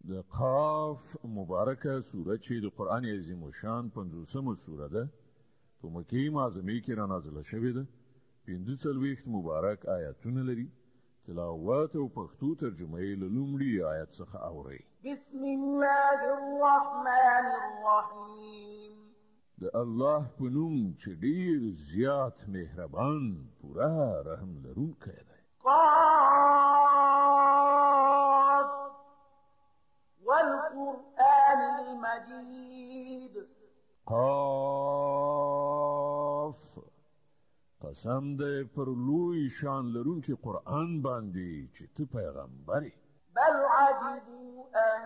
د قاف مبارکه سوره چې د قرآن عظیم الشان 50مه سوره ده په مکې معظمه کې را نازله شوې ده 45 مبارک آیاتونه لري تلاوت او پښتو ترجمه یې له لومړي آیت څخه اورئ بسم الله الرحمن الرحیم د الله په نوم چې ډیر زیات مهربان پوره رحم لرونکی دی قاف والقرآن المجید قاف قسم دې پر لوی شان لرونکي قرآن باندې چې ته پیغمبري بل عجبوا ان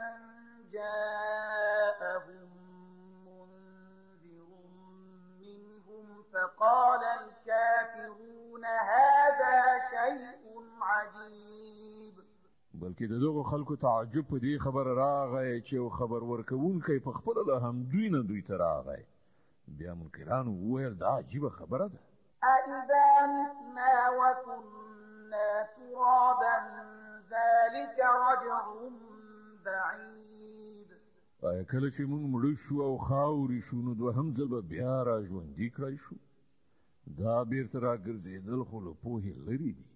جاءهم منذر منهم فقال الكافرون هذا شيء عجيب بلکې دغه خلکو تعجب په دې خبر راغی چې خبر ورکوونکی په خپل له هم دوی ته راغی بیا منکران وویل دا عجیبه خبره ده أَإِذَا مِتْنَا وَكُنَّا تُرَابًا ذَلِكَ رَجْعٌ بَعِيدٌ آیا کله چې موږ مړه شو او خاورې شو نو دوهم ځل به بیا را ژوندي کړی شو دا بیرته راګرځېدل خو له پوهې لرې دي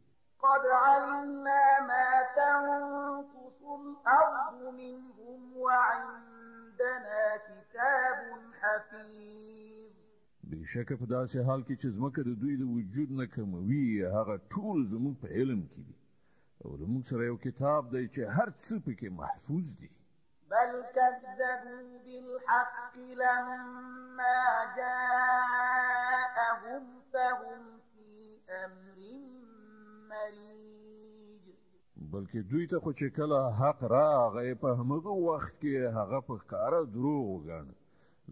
قد علمنا ما تنقص الأرض منهم وعندنا كتاب حفيظ بشکه په داسې حال کې چې ځمکه د دوی د وجود نه کموي هغه ټول زموږ په علم کې دي او زموږ سره یو کتاب دی چې هر څه پکې محفوظ دي بل كذبوا بالحق لما جاءهم فهم في أمر مريج بلکې دوی ته خو چې کله حق راغی په همغه وخت کې هغه په ښکاره دروغ وګاڼه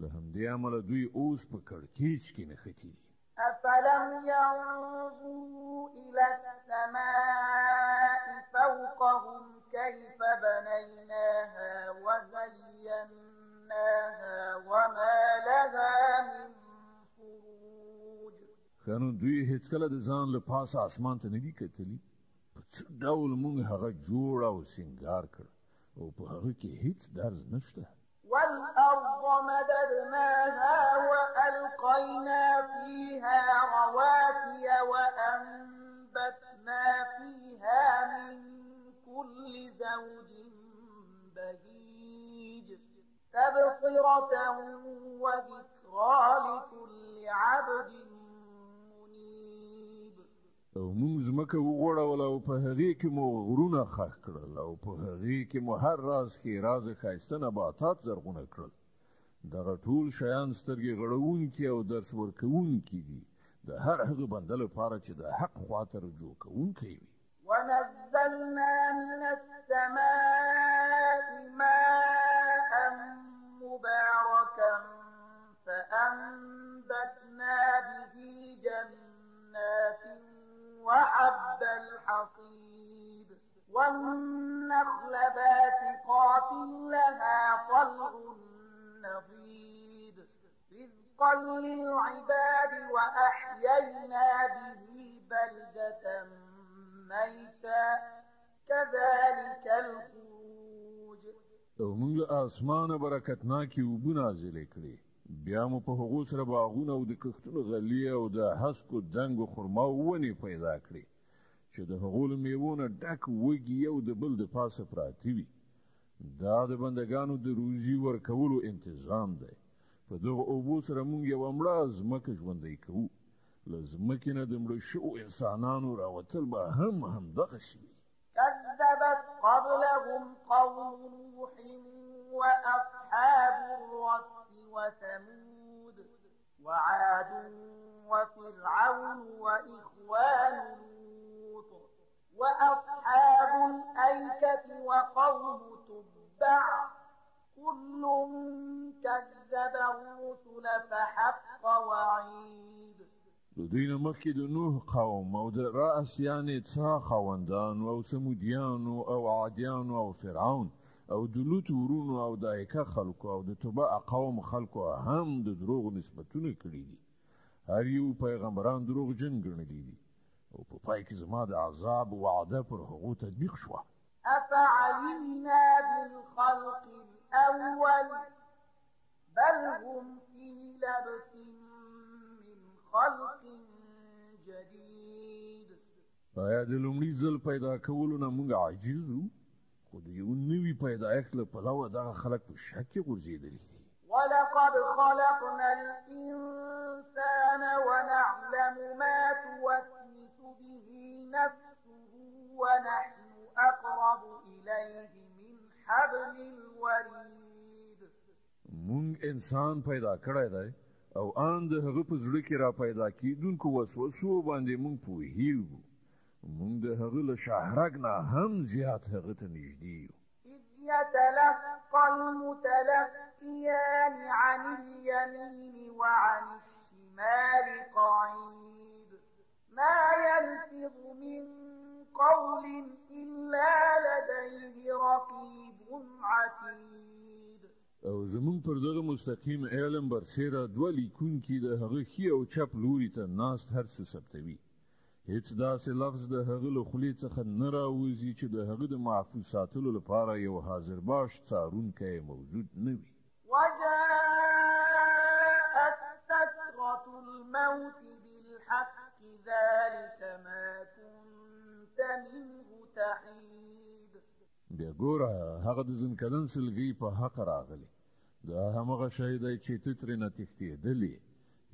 له همدې امله دوی اوس په کړکېچ کې نښتي دي أفلم ينظروا إلى السماء فوقهم كيف بنيناها وزيناها وما لها من فروج خانو دوی هیڅکله د ځان له پاسه اسمان ته نه دي کتلي په څه ډول موږ هغه جوړ او سینګار کړ او په هغه کې هیڅ درز نشته والأرض مددناها وألقينا فيها رواسي وأنبتنا فيها من كل زوج بهيج تبصرة وذكرى لكل عبد منيب او موږ ځمکه وغوړول او په هغې کې مو غرونه ښخ کړل او په هغې کې مو هر راز ښېراز ښایسته نباتات زرغونه کړل دغه ټول شیان سترګې غړوونکي او درس ورکوونکي دي د هر هغه بنده لپاره چې د حق خواته رجوع کوونکی وي ونزلنا من السماء ماء مباركا فأنبتنا به جنات وحب الحصيد والنخل باسقات لها طلع نضيد رزقا للعباد وأحيينا به بلدة ميتا كذلك الخروج او موږ له اسمانه برکتناکې اوبه نازلې کړې بیا مو په هغو سره باغونه او د کښتونو غلې او د هسکو دنګو خرما ونې پیدا کړې چې د هغو له میوو نه ډک وږي یو د بل د پاسه پراته وي دا د بندګانو د روزي ورکولو انتظام دی په دغه اوبو سره موږ یوه مړه ځمکه ژوندی کوو له ځمکې نه د مړه شوو انسانانو راوتل به همدغسې وي كذبت قبلهم قوم نوح وأصحاب الرس وثمود وعاد وفرعون وإخوان لوط وأصحاب الأيكة وقوم تبع كل كذب الرسل فحق وعيد د دوی نه مخکې د نوح قوم او د رأس یعنې څا خاوندانو او سمودیانو او عادیانو او فرعون او د لوط ورونو او د ایکه خلکو او د تبع قوم خلکو هم د دروغ نسبتونه کړي دي هر یو پیغمبران دروغجن ګڼلي دي او په پای کې زما د عذاب وعده پر هغو تطبیق شوه أفعينا بالخلق الخلق الأول بل هم في لبس من خلق جديد. آیا د لومړي ځل پیدا کولو نه موږ عاجز وو؟ خو د یو نوي پیدایښت له پلوه دغه خلک په شک کې غورځېدلي دي. ولقد خلقنا الإنسان ونعلم ما توسوس به نفسه ونحن أقرب إليه من حبل الوريد. مونږ انسان پیدا کړی دی او ان د هغه په زړه کې را پیدا کیدونکو وسوسو باندې مونږ پوهیږو. مونږ د هغه له شهرک نه هم زیات هغه ته نږدې یو. إذ يتلقى المتلقيان عن اليمين وعن الشمال قعيد ما يلفظ من قول إلا لديه رقيب عتيد. او زمون پر دغه مستقیم علم برسېره دوه لیکونکي د هغه ښي او چپ لوري ته ناست هر څه ثبتوي. هیڅ داسې لفظ د هغه له خولې څخه نه راوځي چې د هغه د محفوظ ساتلو لپاره یو حاضر باش څارونکی موجود نه وي. وجاءت سكرة الموت بالحق ذلك ما كنت منه تحيد. بیا ګوره هغه د ځنکدن سلګۍ په حق راغلی. دا همغه شی دی چې ته ترېنه تښتېدلې،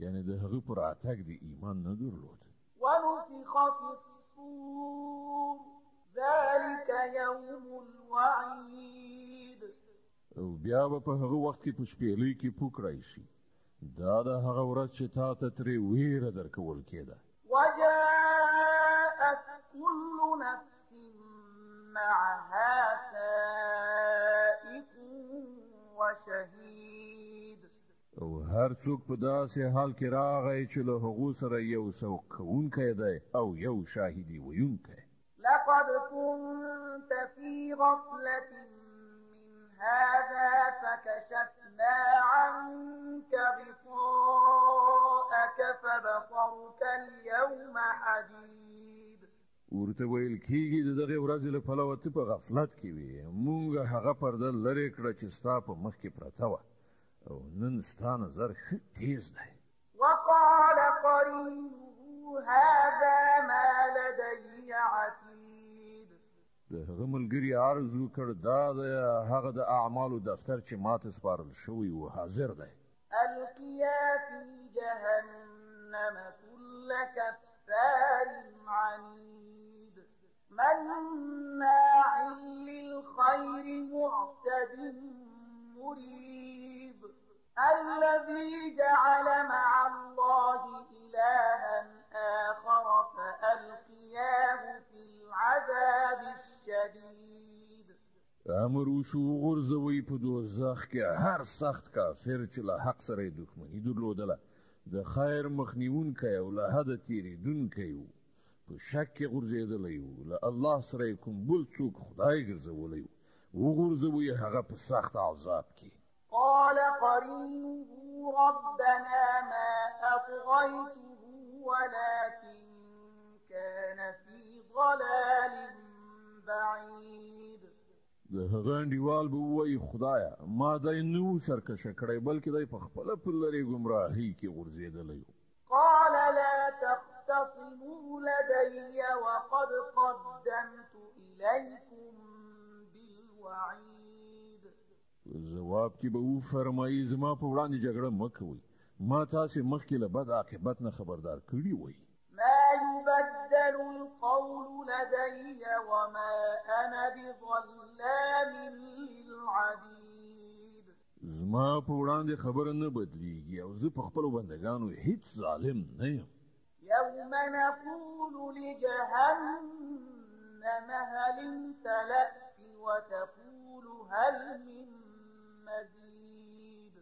یعنې د هغه پر راتګ د ایمان نه درلود. ونفخ في الصور ذلك يوم الوعيد. او بیا به په هغه وخت کې په شپېلۍ کې پوکړی شي. دا د هغه ورځ چې تا ته ترې ویره درکول کېده. وجاءت كل نفس معها سائق وشهيد. او هر څوک په داسې حال کې راغی چې له هغو سره یو سوق کوونکی دی او یو شاهدي ویونکی. لقد كنت في غفلة من هذا فكشفنا عنك غطاءك فبصرك اليوم حديد. ورته ویل کېږي د دغې ورځې له پلوه ته په غفلت کې وې. مونږ هغه پرده لرې کړه چې ستا په مخ کې پرته وه او نن ستا نظر ښه تیز دی. وقال قرينه هذا ما لدي عتيد. د هغه ملګري عرض وکړ دا د هغه د اعمالو دفتر چې ماته سپارل شوی و حاضر دی. القيا في جهنم كل كفار عنيد مناع للخير معتد مريب الذي جعل مع الله إلها آخر فألقياه في العذاب الشديد. امر وشو غورځوئ په دوزخ کې هر سخت کافر چې له حق سره یې دښمني درلودله، د خیر مخنیونکی او له حده تېرېدونکی و، په شک کې غورځېدلی و، له الله سره یې کوم بل څوک خدای ګرځولی و، وغورځوئ هغه په سخت عذاب کې. قال قرينه ربنا ما أطغيته ولكن كان في ضلال بعيد. د هغه انډیوال به ووایي خدایه ما دی نه و سرکشه کړی بلکې دی په خپله په لرې ګمراهۍ کې غورځېدلی و. قال لا تختصموا لدي وقد قدمت إليكم بالوعيد. ځواب کې به وفرمایي زما په وړاندې جګړه مه کوئ، ما تاسې مخکې له بد عاقبت نه خبردار کړي وئ. ما يبدل القول لدي وما أنا بظلام للعبيد. زما په وړاندې خبره نه بدلیږي او زه په خپلو بندګانو هیڅ ظالم نه یم. يوم نقول لجهنم هل امتلأت وتقول هل من مزيد.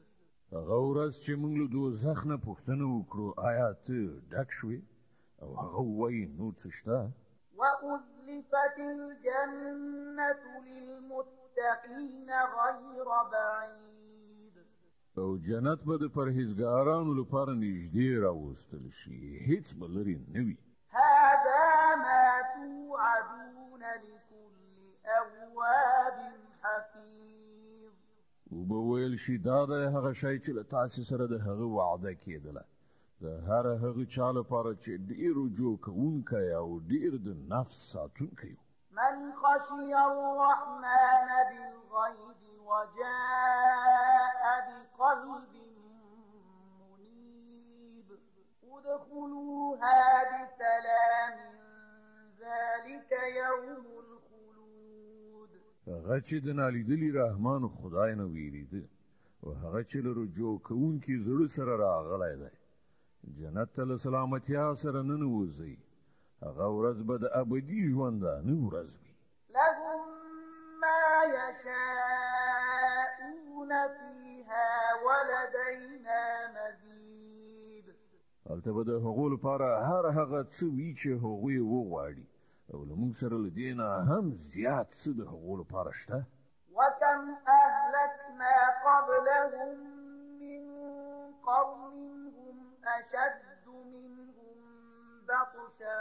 هغه ورځ چې موږ له دوزخ نه پوښتنه وکړو آیا ته ډک شوې؟ او هغه ووایي نور څه شته؟ وأزلفت الجنة للمتقين غير بعيد. او جنت به د پرهیزګارانو لپاره نږدې راوستل شي، هیڅ به لرې نه وي. هذا ما توعدون لكل أواب حفيظ. وبه ویل شي دا د هغه شی چې له تاسې سره د هغه وعده کېدله د هر هغه چا لپاره چې ډېر رجوع کوونکی او ډېر د نفس ساتونکی و من خشي الرحمن بالغيب وجاء بقلب منيب ادخلوها بسلام ذلك يوم الخلود هغه چې د نالیدلي رحمان خدای نه ویریده او هغه چې له رجوع کوونکي زړه سره راغلی دی جنت ته له سلامتیا سره ننوځئ هغه ورځ به د ابدي ژوندانه ورځ وي لهم ما يشاءون فيها ولدينا مزيد هلته به د هغو لپاره هر هغه څه وي چې هغوی وغواړي او له موږ سره له دې نه هم زیات څه د هغو لپاره شته وكم أهلكنا قبلهم من قرن هم أشد منهم بطشا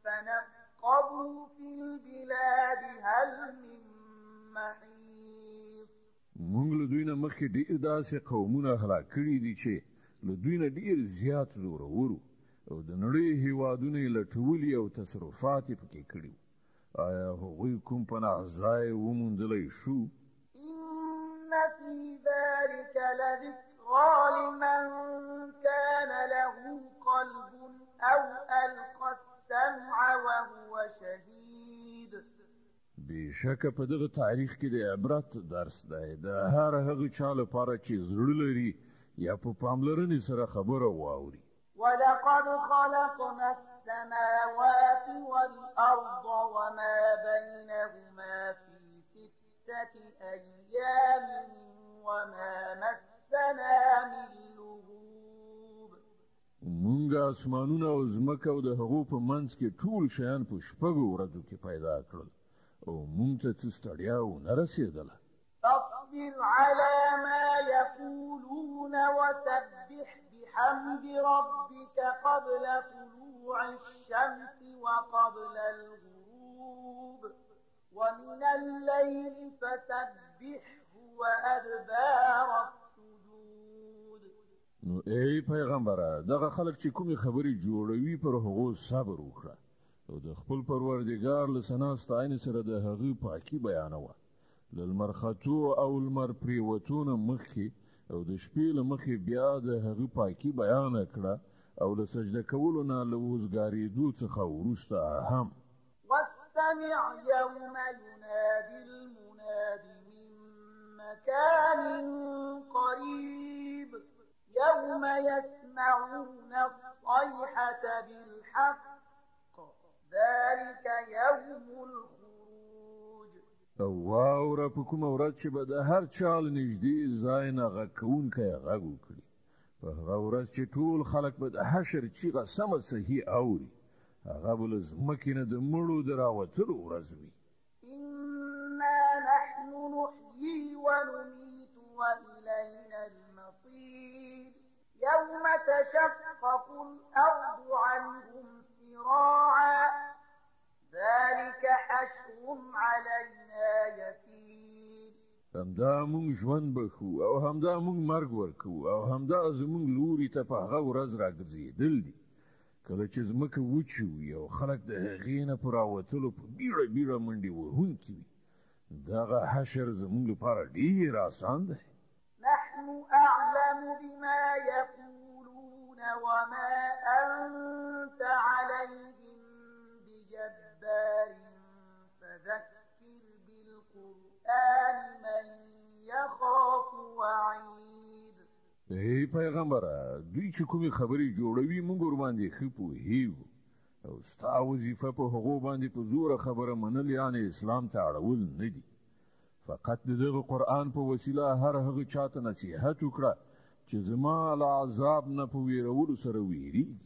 فنقبوا في البلاد هل من محيص موږ له دوی نه مخکې ډېر داسې قومونه هلاک کړي دي چې له دوی نه ډېر زیات زورور او د نړۍ هېوادونه یې لټولي او تصرفات یې پکې کړي آیا هغوی کوم پناه ځای وموندلی شو إن في ذلك لذكرى لمن كان له قلب أو ألقى السمع وهو شهيد بېشکه په دغه تاریخ کې د عبرت درس دی د هر هغه چا لپاره چې زړه لري یا په پاملرنې سره خبره واوري ولقد خلقنا السماوات والأرض وما بينهما في 6 أيام وما مسنا من لغوب مونږ اسمانونه او ځمکه او د هغو په منځ کې ټول شیان په شپږو ورځو کې پیدا کړل او مونږ ته څه ستړیا ونه رسېدله فاصبر على ما يقولون وسبح بحمد ربك قبل طلوع الشمس وقبل الغروب ومن الليل فسبحه وأدبار السجود نو ای پیغمبره دغه خلک چې کومې خبرې جوړوي پر هغو صبر وکړه او د خپل پروردګار له ثنا ستاینې سره د هغه پاکي بیانوه له لمر ختو او لمر پریوتو نه مخکې او د شپې له مخې بیا د هغه پاکي بیانه کړه او له سجده کولو نه له وزګارېدو څخه وروسته هم واستمع يوم ينادي المناد من مكان قريب يوم يسمعون الصيحة بالحق ذلك يوم الخروج او واوره په کومه ورځ چې به د هر چا له نږدې ځای نه غږ کوونکی غږ وکړي په هغه ورځ چې ټول خلک به د حشر چیغه سمه صحیح اوري هغه به له ځمکې نه د مړو د راوتلو ورځ وي إنا نحن نحيي ونميت وإلينا المصير يوم تشقق الأرض عنهم سراعا ذلك حشر علينا يسير همدا مونږ ژوند بخو او همدا مونږ مرګ ورکو او همدا زمونږ لوري ته په هغه ورځ راګرځېدل دي کله چې ځمکه وچې وي او خلک د هغې نه په راوتلو په بیړه بیړه منډې وهونکي وي دغه حشر زمونږ لپاره ډېر آسان دی نحن أعلم بما يقولون وما أنت عليهم بجبار فذكر بالقرآن من يخاف وعيد ای پیغمبره دوی چې کومې خبرې جوړوي موږ ورباندې ښه پوهېږو او ستا وظیفه په هغو باندې په زوره خبره منل یعنې اسلام ته اړول نه دي فقط د دغه قرآن په وسیله هر هغه چاته نصیحت وکړه چې زما له عذاب نه په ویرولو سره ویریږي